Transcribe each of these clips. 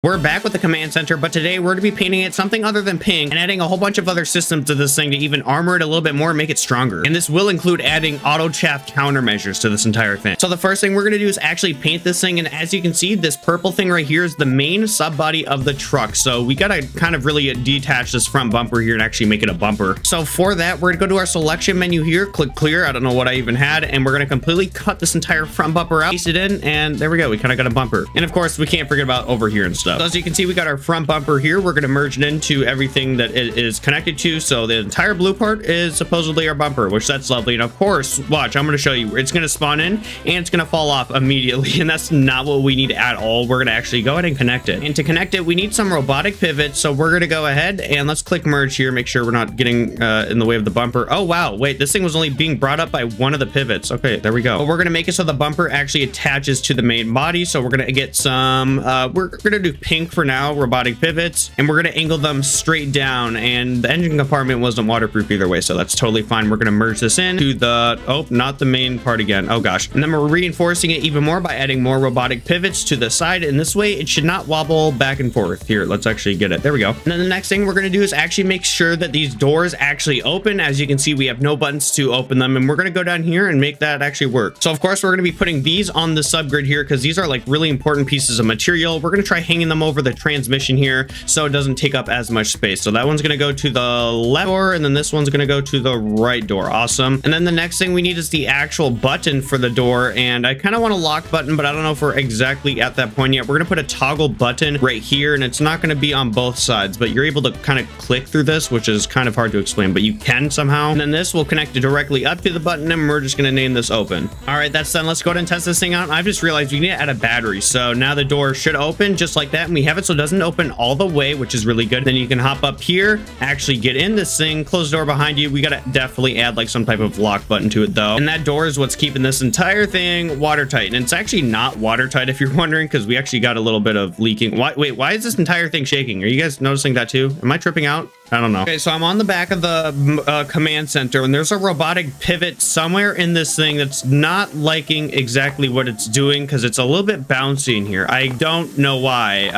We're back with the command center, but today we're going to be painting it something other than pink and adding a whole bunch of other systems to this thing to even armor it a little bit more and make it stronger. And this will include adding auto chaff countermeasures to this entire thing. So the first thing we're going to do is actually paint this thing. And as you can see, this purple thing right here is the main sub body of the truck. So we got to kind of really detach this front bumper here and actually make it a bumper. So for that, we're going to go to our selection menu here, click clear. I don't know what I even had. And we're going to completely cut this entire front bumper out, paste it in, and there we go. We kind of got a bumper. And of course, we can't forget about over here and stuff. So as you can see, we got our front bumper here. We're going to merge it into everything that it is connected to. So the entire blue part is supposedly our bumper, which that's lovely. And of course, watch, I'm going to show you. It's going to spawn in and it's going to fall off immediately. And that's not what we need at all. We're going to actually go ahead and connect it. And to connect it, we need some robotic pivots. So we're going to go ahead and let's click merge here. Make sure we're not getting in the way of the bumper. Oh, wow. Wait, this thing was only being brought up by one of the pivots. Okay, there we go. But we're going to make it so the bumper actually attaches to the main body. So we're going to get some, we're going to do pink for now, robotic pivots, and we're going to angle them straight down. And the engine compartment wasn't waterproof either way, so that's totally fine. We're going to merge this in to the, oh, not the main part again. Oh gosh. And then we're reinforcing it even more by adding more robotic pivots to the side. And this way it should not wobble back and forth. Here, let's actually get it. There we go. And then the next thing we're going to do is actually make sure that these doors actually open. As you can see, we have no buttons to open them, and we're going to go down here and make that actually work. So of course, we're going to be putting these on the subgrid here because these are like really important pieces of material. We're going to try hanging them over the transmission here so it doesn't take up as much space. So that one's going to go to the left door, and then this one's going to go to the right door. Awesome. And then the next thing we need is the actual button for the door, and I kind of want a lock button, but I don't know if we're exactly at that point yet. We're going to put a toggle button right here, and it's not going to be on both sides, but you're able to kind of click through this, which is kind of hard to explain, but you can somehow. And then this will connect it directly up to the button, and we're just going to name this open. All right, that's done. Let's go ahead and test this thing out. I've just realized we need to add a battery. So now the door should open just like that, and we have it so it doesn't open all the way, which is really good. Then you can hop up here, actually get in this thing, close the door behind you. We got to definitely add like some type of lock button to it though. And that door is what's keeping this entire thing watertight. And it's actually not watertight if you're wondering, because we actually got a little bit of leaking. Wait, why is this entire thing shaking? Are you guys noticing that too? Am I tripping out? I don't know. Okay, so I'm on the back of the command center, and there's a robotic pivot somewhere in this thing that's not liking exactly what it's doing because it's a little bit bouncy in here. I don't know why.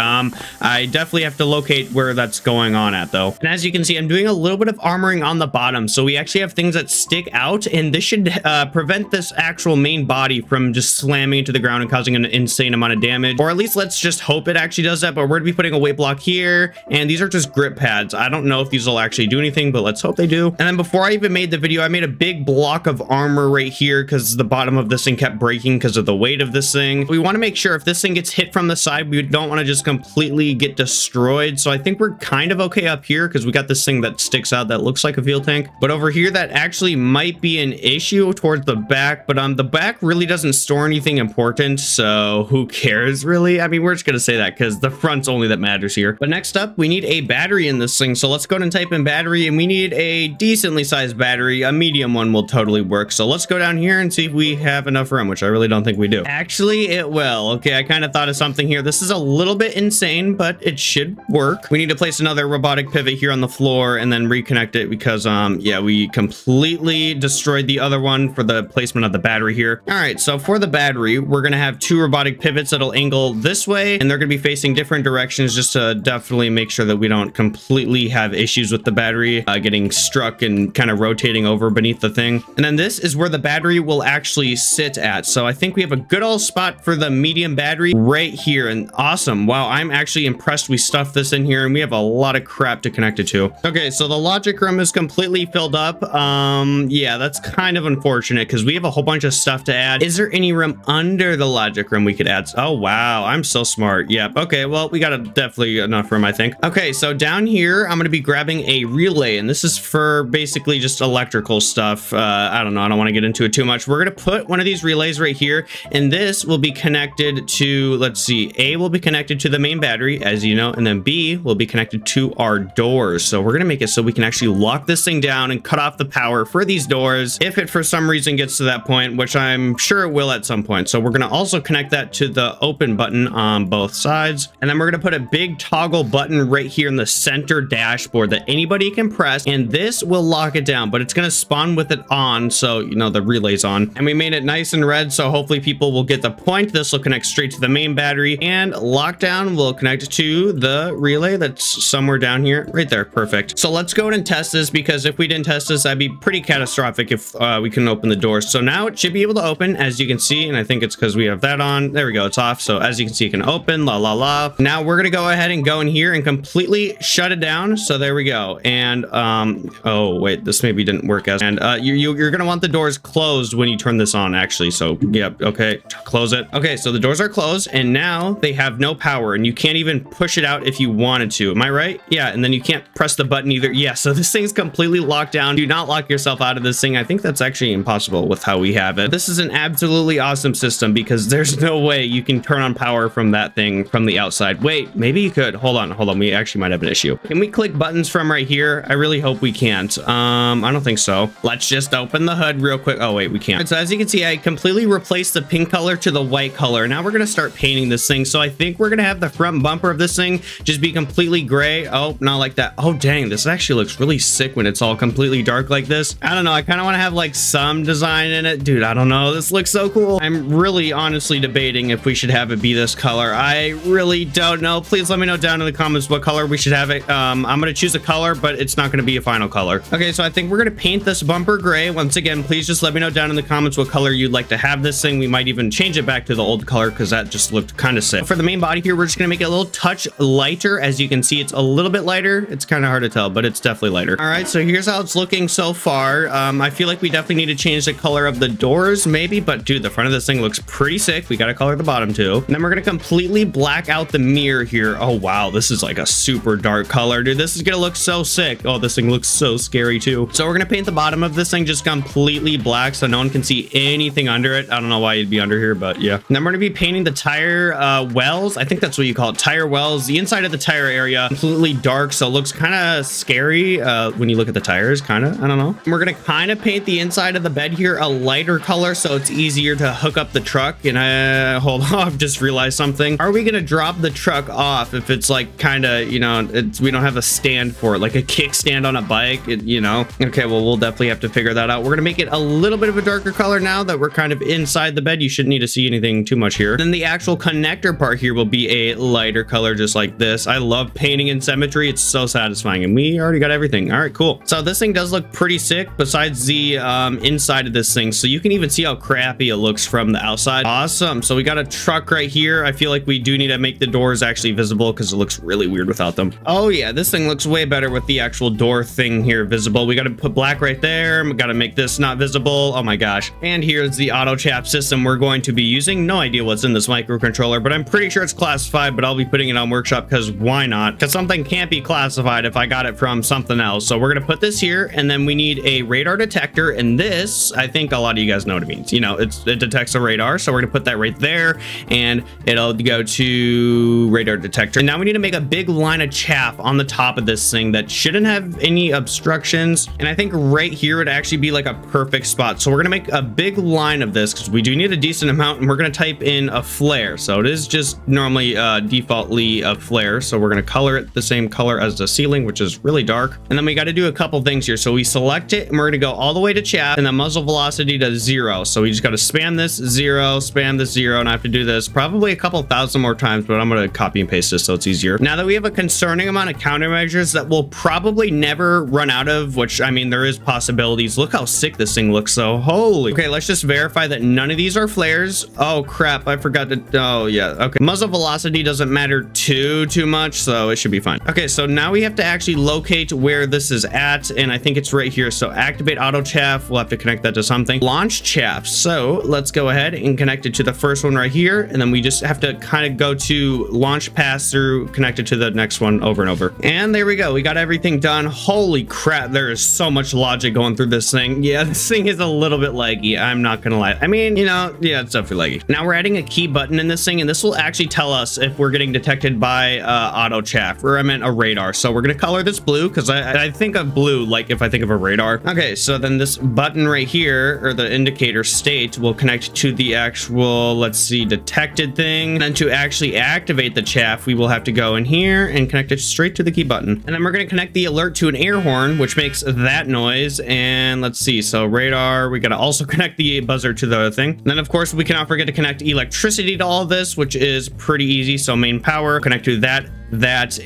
I definitely have to locate where that's going on at though. And as you can see, I'm doing a little bit of armoring on the bottom. So we actually have things that stick out, and this should prevent this actual main body from just slamming into the ground and causing an insane amount of damage. Or at least let's just hope it actually does that. But we're gonna be putting a weight block here, and these are just grip pads. I don't know if these will actually do anything, but let's hope they do. And then before I even made the video, I made a big block of armor right here because the bottom of this thing kept breaking because of the weight of this thing. We want to make sure if this thing gets hit from the side, we don't want to just completely get destroyed. So I think we're kind of okay up here because we got this thing that sticks out that looks like a fuel tank. But over here, that actually might be an issue towards the back, but the back really doesn't store anything important. So who cares really? I mean, we're just going to say that because the front's only that matters here. But next up, we need a battery in this thing. So let's go ahead and type in battery, and we need a decently sized battery. A medium one will totally work. So let's go down here and see if we have enough room, which I really don't think we do. Actually, it will. Okay, I kind of thought of something here. This is a little bit insane, but it should work. We need to place another robotic pivot here on the floor and then reconnect it because, yeah, we completely destroyed the other one for the placement of the battery here. All right, so for the battery, we're going to have two robotic pivots that'll angle this way, and they're going to be facing different directions just to definitely make sure that we don't completely have issues with the battery getting struck and kind of rotating over beneath the thing. And then this is where the battery will actually sit at. So I think we have a good old spot for the medium battery right here. And awesome. Wow, I'm actually impressed we stuffed this in here, and we have a lot of crap to connect it to. Okay, so the logic room is completely filled up. Yeah, that's kind of unfortunate because we have a whole bunch of stuff to add. Is there any room under the logic room we could add? Oh, wow, I'm so smart. Yep. Okay, well, we got definitely enough room, I think. Okay, so down here, I'm going to be grabbing a relay, and this is for basically just electrical stuff. I don't know. I don't want to get into it too much. We're going to put one of these relays right here, and this will be connected to, let's see, A will be connected to the main battery, as you know, and then B will be connected to our doors. So we're going to make it so we can actually lock this thing down and cut off the power for these doors if it for some reason gets to that point, which I'm sure it will at some point. So we're going to also connect that to the open button on both sides. And then we're going to put a big toggle button right here in the center dashboard that anybody can press, and this will lock it down, but it's going to spawn with it on, so you know the relay's on. And we made it nice and red, so hopefully people will get the point. This will connect straight to the main battery and lock down down, we'll connect it to the relay that's somewhere down here. Right there. Perfect. So let's go ahead and test this, because if we didn't test this, that'd be pretty catastrophic if we couldn't open the doors. So now it should be able to open, as you can see, and I think it's because we have that on. There we go. It's off. So as you can see, it can open. La la la. Now we're gonna go ahead and go in here and completely shut it down. So there we go. And oh wait, this maybe didn't work as. And you're gonna want the doors closed when you turn this on, actually. So yep. Okay, close it. Okay, so the doors are closed, and now they have no power, and you can't even push it out if you wanted to. Am I right? Yeah. And then you can't press the button either. Yeah. So this thing's completely locked down. Do not lock yourself out of this thing. I think that's actually impossible with how we have it. This is an absolutely awesome system, because there's no way you can turn on power from that thing from the outside. Wait, maybe you could. Hold on. We actually might have an issue. Can we click buttons from right here? I really hope we can't. I don't think so. Let's just open the hood real quick. Oh wait, we can't. So as you can see, I completely replaced the pink color to the white color. Now we're gonna start painting this thing. So I think we're gonna have the front bumper of this thing just be completely gray. Oh, not like that. Oh dang, this actually looks really sick when it's all completely dark like this. I don't know. I kind of want to have like some design in it. Dude, I don't know. This looks so cool. I'm really honestly debating if we should have it be this color. I really don't know. Please let me know down in the comments what color we should have it. I'm gonna choose a color, but it's not gonna be a final color. Okay, so I think we're gonna paint this bumper gray. Once again, please just let me know down in the comments what color you'd like to have this thing. We might even change it back to the old color, because that just looked kind of sick. For the main body here, we're just gonna make it a little touch lighter. As you can see, it's a little bit lighter. It's kind of hard to tell, but it's definitely lighter. All right, so here's how it's looking so far. I feel like we definitely need to change the color of the doors maybe, but dude, the front of this thing looks pretty sick. We got to color the bottom too. And then we're gonna completely black out the mirror here. Oh wow, this is like a super dark color, dude. This is gonna look so sick. Oh, this thing looks so scary too. So we're gonna paint the bottom of this thing just completely black, so no one can see anything under it. I don't know why you'd be under here, but yeah. And then we're gonna be painting the tire wells. I think that's what you call it, tire wells. The inside of the tire area completely dark, so it looks kind of scary when you look at the tires, kind of. I don't know. We're gonna kind of paint the inside of the bed here a lighter color, so it's easier to hook up the truck. And hold on, I've just realized something. Are we gonna drop the truck off if it's like kind of, you know, we don't have a stand for it, like a kickstand on a bike, you know? Okay, well, we'll definitely have to figure that out. We're gonna make it a little bit of a darker color now that we're kind of inside the bed. You shouldn't need to see anything too much here. Then the actual connector part here will be a lighter color, just like this. I love painting in symmetry. It's so satisfying, and we already got everything. All right, cool. So this thing does look pretty sick besides the inside of this thing, so you can even see how crappy it looks from the outside. Awesome. So we got a truck right here. I feel like we do need to make the doors actually visible, because it looks really weird without them. Oh yeah, this thing looks way better with the actual door thing here visible. We got to put black right there. We got to make this not visible. Oh my gosh. And here's the auto chap system we're going to be using. No idea what's in this microcontroller, but I'm pretty sure it's classified, but I'll be putting it on workshop, because why not? Because something can't be classified if I got it from something else. So we're gonna put this here, and then we need a radar detector, and this, I think a lot of you guys know what it means. You know, it detects a radar, so we're gonna put that right there, and it'll go to radar detector. And now we need to make a big line of chaff on the top of this thing that shouldn't have any obstructions, and I think right here would actually be like a perfect spot. So we're gonna make a big line of this, because we do need a decent amount, and we're gonna type in a flare. So it is just normally defaultly a flare, so we're gonna color it the same color as the ceiling, which is really dark. And then we got to do a couple things here. So we select it, and we're gonna go all the way to chaff, and the muzzle velocity to 0. So we just got to spam this 0, spam this 0, and I have to do this probably a couple thousand more times, but I'm gonna copy and paste this so it's easier. Now that we have a concerning amount of countermeasures that we'll probably never run out of, which I mean, there is possibilities. Look how sick this thing looks. So holy. Okay, let's just verify that none of these are flares. Oh crap, I forgot to. Oh yeah, okay. Muzzle velocity doesn't matter too much, so it should be fine. Okay, so now we have to actually locate where this is at, and I think it's right here. So activate auto chaff. We'll have to connect that to something. Launch chaff. So let's go ahead and connect it to the first one right here, and then we just have to kind of go to launch pass through, connect it to the next one over and over. And there we go. We got everything done. Holy crap, there is so much logic going through this thing. Yeah, this thing is a little bit laggy. I'm not gonna lie. I mean, you know, yeah, it's definitely laggy. Now we're adding a key button in this thing, and this will actually tell us if we're getting detected by auto chaff, or I meant a radar. So we're gonna color this blue, because I think of blue like if I think of a radar. Okay, so then this button right here, or the indicator state, will connect to the actual, let's see, detected thing. And then to actually activate the chaff, we will have to go in here and connect it straight to the key button. And then we're gonna connect the alert to an air horn, which makes that noise. And let's see, so radar, we gotta also connect the buzzer to the thing. And then of course we cannot forget to connect electricity to all of this, which is pretty easy. So main power, connect to that,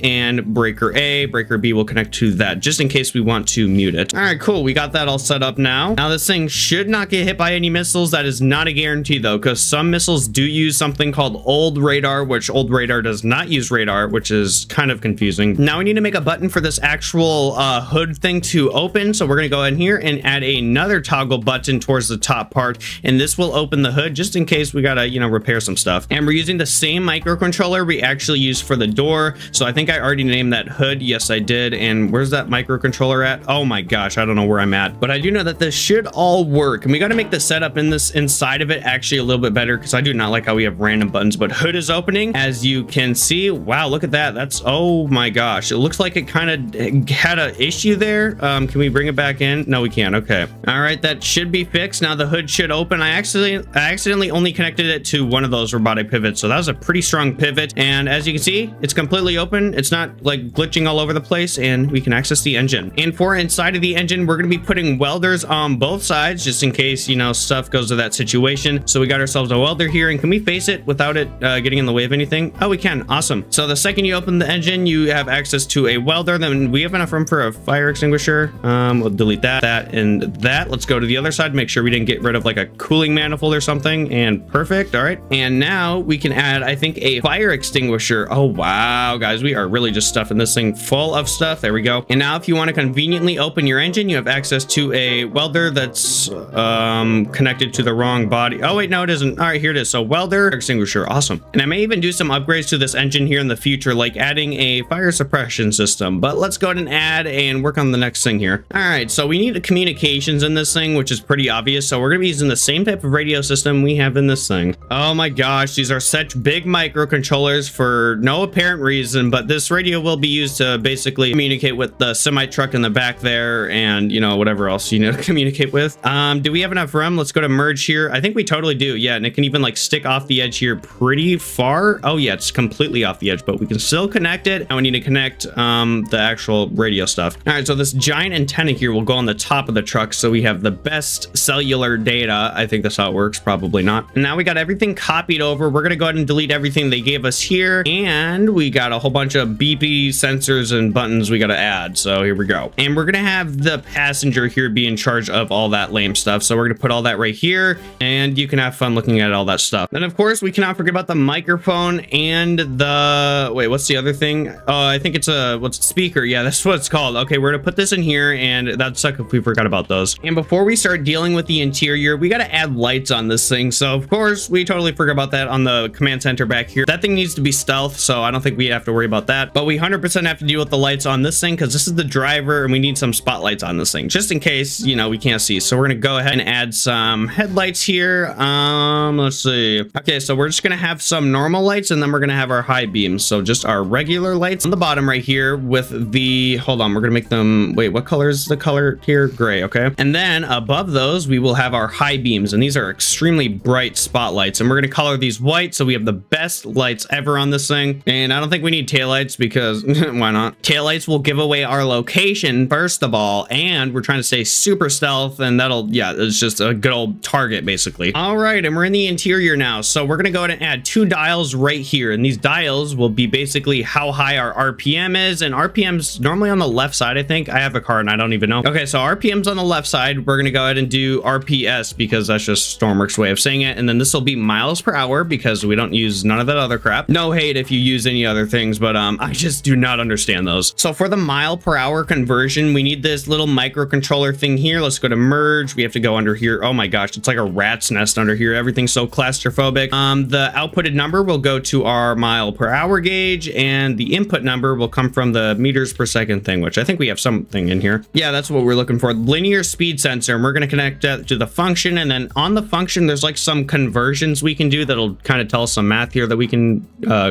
and breaker A. Breaker B will connect to that, just in case we want to mute it. All right, cool. We got that all set up now. Now this thing should not get hit by any missiles. That is not a guarantee though, because some missiles do use something called old radar, which old radar does not use radar, which is kind of confusing. Now we need to make a button for this actual hood thing to open. So we're gonna go in here and add another toggle button towards the top part, and this will open the hood just in case we gotta, you know, repair some stuff. And we're using the same microcontroller we actually used for the door. So I think I already named that hood. Yes, I did. And where's that microcontroller at? Oh my gosh, I don't know where I'm at, but I do know that this should all work. And we got to make the setup in this inside of it actually a little bit better, because I do not like how we have random buttons. But hood is opening, as you can see. Wow, look at that. That's, oh my gosh, it looks like it kind of had an issue there. Can we bring it back in? No, we can't. Okay. All right, that should be fixed. Now the hood should open. I accidentally only connected it to one of those robotic pivots, so that was a pretty strong pivot. And as you can see, it's completely open. It's not like glitching all over the place, and we can access the engine. And for inside of the engine, we're going to be putting welders on both sides, just in case, you know, stuff goes to that situation. So we got ourselves a welder here, and can we face it without it getting in the way of anything? Oh, we can. Awesome. So the second you open the engine, you have access to a welder. Then we have enough room for a fire extinguisher. We'll delete that, and that. Let's go to the other side, make sure we didn't get rid of like a cooling manifold or something, and perfect. All right. And now we can add, I think, a fire extinguisher. Oh, wow, guys, we are really just stuffing this thing full of stuff. There we go. And now if you want to conveniently open your engine, you have access to a welder that's connected to the wrong body. Oh wait, no, it isn't. All right, here it is. So welder extinguisher. Awesome. And I may even do some upgrades to this engine here in the future, like adding a fire suppression system. But let's go ahead and add and work on the next thing here. All right, so we need communications in this thing, which is pretty obvious. So we're going to be using the same type of radio system we have in this thing. Oh my gosh, these are such big microcontrollers for no apparent reason, but this radio will be used to basically communicate with the semi truck in the back there, and, you know, whatever else you need to communicate with. Do we have enough room? Let's go to merge here. I think we totally do. Yeah, and it can even like stick off the edge here pretty far. Oh yeah, it's completely off the edge, but we can still connect it. And we need to connect the actual radio stuff. All right, so this giant antenna here will go on the top of the truck, so we have the best cellular data. I think that's how it works. Probably not. And now we got everything copied over. We're gonna go ahead and delete everything they gave us here, and we got a whole bunch of beepy sensors and buttons we got to add. So here we go. And we're gonna have the passenger here be in charge of all that lame stuff. So we're gonna put all that right here, and you can have fun looking at all that stuff. Then of course we cannot forget about the microphone and the, wait, what's the other thing? I think it's a, what's speaker? Yeah, that's what it's called. Okay, we're gonna put this in here, and that'd suck if we forgot about those. And before we start dealing with the interior, we got to add lights on this thing. So of course we totally forgot about that on the command center back here. That thing needs to be stealth, so I don't think we have to worry about that. But we 100% have to deal with the lights on this thing, because this is the driver, and we need some spotlights on this thing, just in case, you know, we can't see. So we're gonna go ahead and add some headlights here. Let's see. Okay, so we're just gonna have some normal lights, and then we're gonna have our high beams. So just our regular lights on the bottom right here with the, hold on, we're gonna make them, wait, what color is the color here? Gray. Okay. And then above those, we will have our high beams, and these are extremely bright spotlights, and we're gonna color these white, so we have the best lights ever on this thing. And I don't think we need taillights, because why not? Taillights will give away our location first of all, and we're trying to stay super stealth, and that'll, yeah, it's just a good old target basically. All right, and we're in the interior now, so we're gonna go ahead and add 2 dials right here, and these dials will be basically how high our RPM is, and RPM's normally on the left side. I think I have a car and I don't even know. Okay, so RPM's on the left side. We're gonna go ahead and do RPS, because that's just Stormworks way of saying it, and then this will be miles per hour, because we don't use none of that other crap. No hate if you use any other things, but I just do not understand those. So for the mile per hour conversion, we need this little microcontroller thing here. Let's go to merge. We have to go under here. Oh my gosh, it's like a rat's nest under here. Everything's so claustrophobic. The outputted number will go to our mile per hour gauge, and the input number will come from the meters per second thing, which I think we have something in here. Yeah, that's what we're looking for. Linear speed sensor, and we're going to connect that to the function, and then on the function, there's like some conversions we can do that'll kind of tell us some math here that we can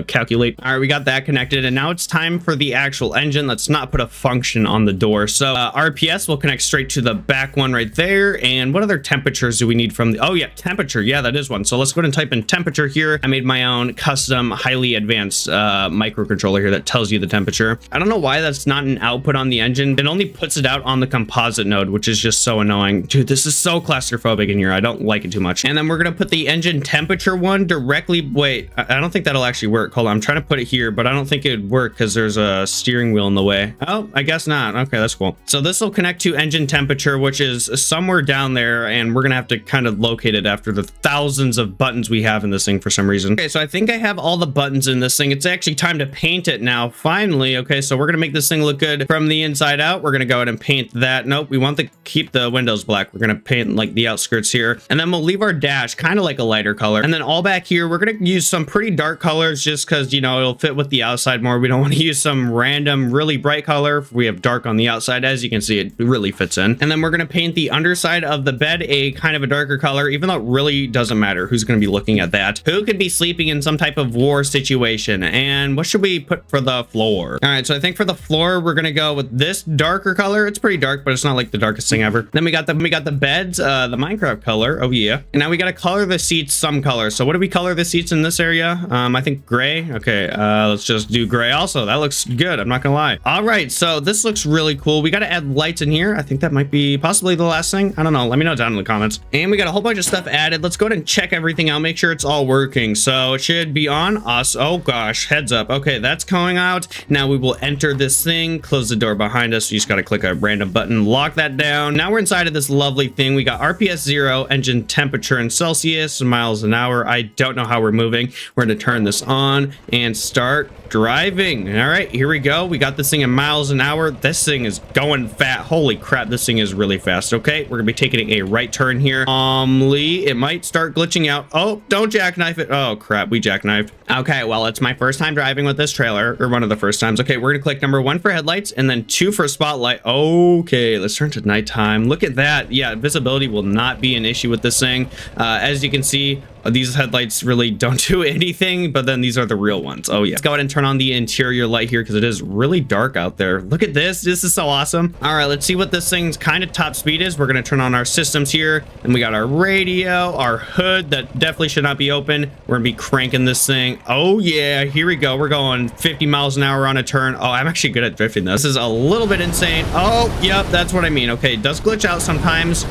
calculate. All right, we got that. that connected, and now it's time for the actual engine. Let's not put a function on the door. So RPS will connect straight to the back one right there. And what other temperatures do we need from the, oh yeah, temperature. Yeah, that is one. So let's go ahead and type in temperature here. I made my own custom highly advanced microcontroller here that tells you the temperature. I don't know why that's not an output on the engine. It only puts it out on the composite node, which is just so annoying. Dude, this is so claustrophobic in here. I don't like it too much. And then we're going to put the engine temperature one directly. Wait, I don't think that'll actually work. Hold on. I'm trying to put it here, but I don't think it would work because there's a steering wheel in the way. Oh, I guess not. Okay, that's cool. So this will connect to engine temperature, which is somewhere down there, and we're going to have to kind of locate it after the thousands of buttons we have in this thing for some reason. Okay, so I think I have all the buttons in this thing. It's actually time to paint it now, finally. Okay, so we're going to make this thing look good from the inside out. We're going to go ahead and paint that. Nope, we want to keep the windows black. We're going to paint like the outskirts here, and then we'll leave our dash kind of like a lighter color. And then all back here, we're going to use some pretty dark colors just because, you know, it'll fit with the outside more. We don't want to use some random really bright color. If we have dark on the outside, as you can see, it really fits in. And then we're going to paint the underside of the bed a kind of a darker color, even though it really doesn't matter who's going to be looking at that. Who could be sleeping in some type of war situation? And what should we put for the floor? All right, so I think for the floor, we're going to go with this darker color. It's pretty dark, but it's not like the darkest thing ever. Then we got the beds, the Minecraft color. Oh yeah. And now we got to color the seats some color. So what do we color the seats in this area? I think gray. Okay, let's just do gray also. That looks good. I'm not gonna lie. All right, so this looks really cool. We got to add lights in here. I think that might be possibly the last thing. I don't know. Let me know down in the comments. And we got a whole bunch of stuff added. Let's go ahead and check everything out. Make sure it's all working. So it should be on us. Oh gosh, heads up. Okay, that's going out. Now we will enter this thing, close the door behind us. You just got to click a random button, lock that down. Now we're inside of this lovely thing. We got RPS 0, engine temperature in Celsius, miles an hour. I don't know how we're moving. We're going to turn this on and start driving. All right, here we go. We got this thing in miles an hour. This thing is going fast. Holy crap, this thing is really fast. Okay, we're gonna be taking a right turn here. It might start glitching out. Oh, don't jackknife it. Oh crap, we jackknifed. Okay, well, it's my first time driving with this trailer, or one of the first times. Okay, we're gonna click number 1 for headlights and then 2 for spotlight. Okay, let's turn to nighttime. Look at that. Yeah, visibility will not be an issue with this thing. As you can see, these headlights really don't do anything, but then these are the real ones. Oh yeah. Let's go ahead and turn on the interior light here because it is really dark out there. Look at this. This is so awesome. All right, let's see what this thing's kind of top speed is. We're going to turn on our systems here, and we got our radio, our hood that definitely should not be open. We're going to be cranking this thing. Oh yeah, here we go. We're going 50 miles an hour on a turn. Oh, I'm actually good at drifting though. This is a little bit insane. Oh, yep, that's what I mean. Okay, it does glitch out sometimes.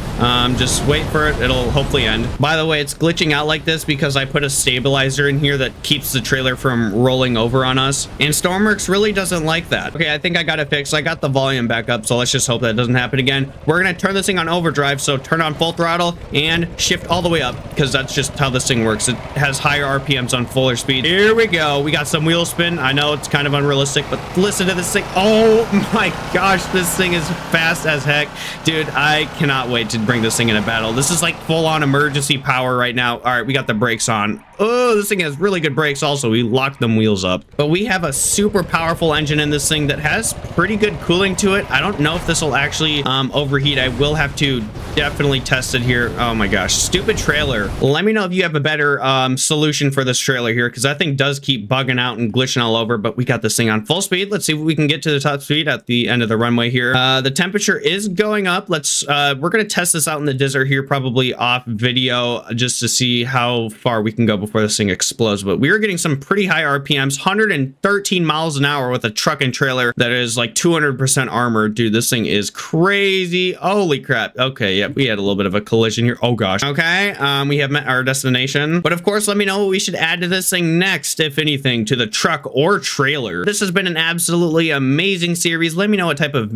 Just wait for it. It'll hopefully end. By the way, it's glitching out like this because I put a stabilizer in here that keeps the trailer from rolling over on us, and Stormworks really doesn't like that. Okay, I think I got it fixed. I got the volume back up, so let's just hope that doesn't happen again. We're gonna turn this thing on overdrive, so turn on full throttle and shift all the way up because that's just how this thing works. It has higher RPMs on fuller speed. Here we go. We got some wheel spin. I know it's kind of unrealistic, but listen to this thing. Oh my gosh, this thing is fast as heck. Dude, I cannot wait to bring this thing in a battle. This is like full-on emergency power right now. All right, we got the brakes on. Oh, this thing has really good brakes also. We locked them wheels up. But we have a super powerful engine in this thing that has pretty good cooling to it. I don't know if this will actually overheat. I will have to definitely test it here. Oh my gosh, stupid trailer. Let me know if you have a better solution for this trailer here, because that thing does keep bugging out and glitching all over. But we got this thing on full speed. Let's see if we can get to the top speed at the end of the runway here. The temperature is going up. We're gonna test this out in the desert here, probably off video, just to see how far we can go before this thing explodes. But we are getting some pretty high RPMs, 113 miles an hour with a truck and trailer that is like 200% armored. Dude, this thing is crazy. Holy crap. Okay, yeah, we had a little bit of a collision here. Oh gosh. Okay, we have met our destination. But of course, let me know what we should add to this thing next, if anything, to the truck or trailer. This has been an absolutely amazing series. Let me know what type of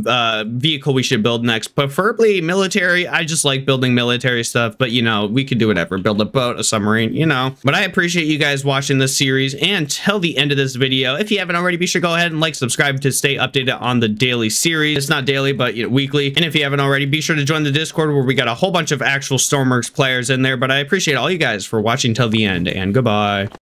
vehicle we should build next. Preferably military. I just like building military stuff, but you know, we could do whatever. Build a boat, a submarine, you know. But I appreciate you guys watching this series, and till the end of this video, if you haven't already, be sure to go ahead and like, subscribe to stay updated on the daily series. It's not daily, but you know, weekly. And if you haven't already, be sure to join the Discord, where we got a whole bunch of actual Stormworks players in there. But I appreciate all you guys for watching till the end, and goodbye.